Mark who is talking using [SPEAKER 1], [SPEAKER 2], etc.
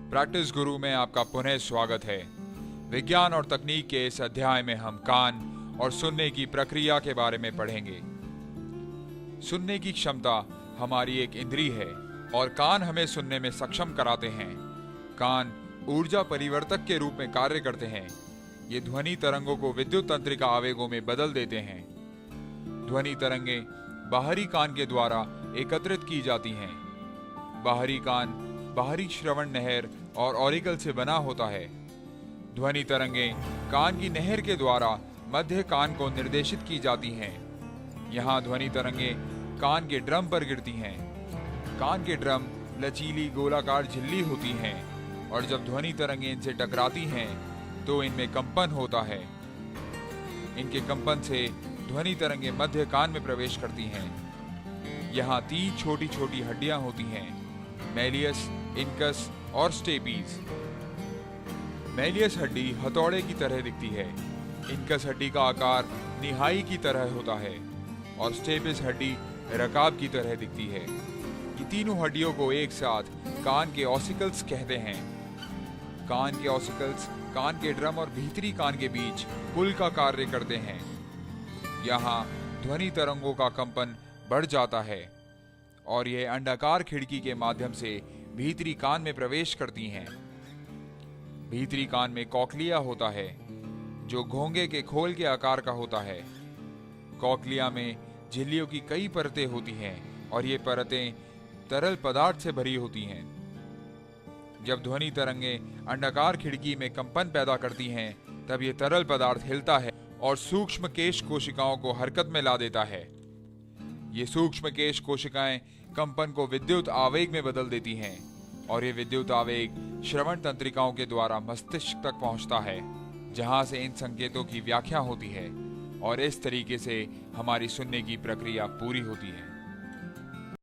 [SPEAKER 1] Practice गुरु में आपका पुनः स्वागत है। विज्ञान और तकनीक के इस अध्याय में हम कान और सुनने की प्रक्रिया के बारे में पढ़ेंगे। सुनने की क्षमता हमारी एक इंद्रिय है और कान हमें सुनने में सक्षम कराते हैं। कान ऊर्जा परिवर्तक के रूप में कार्य करते हैं। ये ध्वनि तरंगों को विद्युत तंत्रिका आवेगों में बदल देते हैं। ध्वनि तरंगें बाहरी कान के द्वारा एकत्रित की जाती हैं। बाहरी कान बाहरी श्रवण नहर और ऑरिकल से बना होता है। ध्वनि तरंगें कान की नहर के द्वारा मध्य कान को निर्देशित की जाती हैं। यहाँ ध्वनि तरंगें कान के ड्रम पर गिरती हैं। कान के ड्रम लचीली गोलाकार झिल्ली होती हैं और जब ध्वनि तरंगें इनसे टकराती हैं तो इनमें कंपन होता है। इनके कंपन से ध्वनि तरंगें मध्य कान में प्रवेश करती हैं। यहाँ 3 छोटी छोटी हड्डियां होती हैं, मैलियस, इनकस और स्टेपीज। मैलियस हड्डी हथौड़े की तरह दिखती है। इनकस हड्डी का आकार निहाई की तरह होता है और स्टेपिस हड्डी रकाब की तरह दिखती है। ये तीनों हड्डियों को एक साथ कान के ऑसिकल्स कहते हैं। कान के ऑसिकल्स कान के ड्रम और भीतरी कान के बीच पुल का कार्य करते हैं। यहाँ ध्वनि तरंगों का कंपन बढ़ जाता है और यह अंडाकार खिड़की के माध्यम से भीतरी कान में प्रवेश करती हैं। भीतरी कान में कॉक्लिया होता है जो घोंगे के खोल के आकार का होता है। कॉक्लिया में झिल्लियों की कई परतें होती हैं और ये परतें तरल पदार्थ से भरी होती हैं। जब ध्वनि तरंगें अंडाकार खिड़की में कंपन पैदा करती हैं तब ये तरल पदार्थ हिलता है और सूक्ष्म केश कोशिकाओं को हरकत में ला देता है। ये सूक्ष्म केश कोशिकाएं कंपन को विद्युत आवेग में बदल देती हैं और ये विद्युत आवेग श्रवण तंत्रिकाओं के द्वारा मस्तिष्क तक पहुंचता है, जहां से इन संकेतों की व्याख्या होती है और इस तरीके से हमारी सुनने की प्रक्रिया पूरी होती है।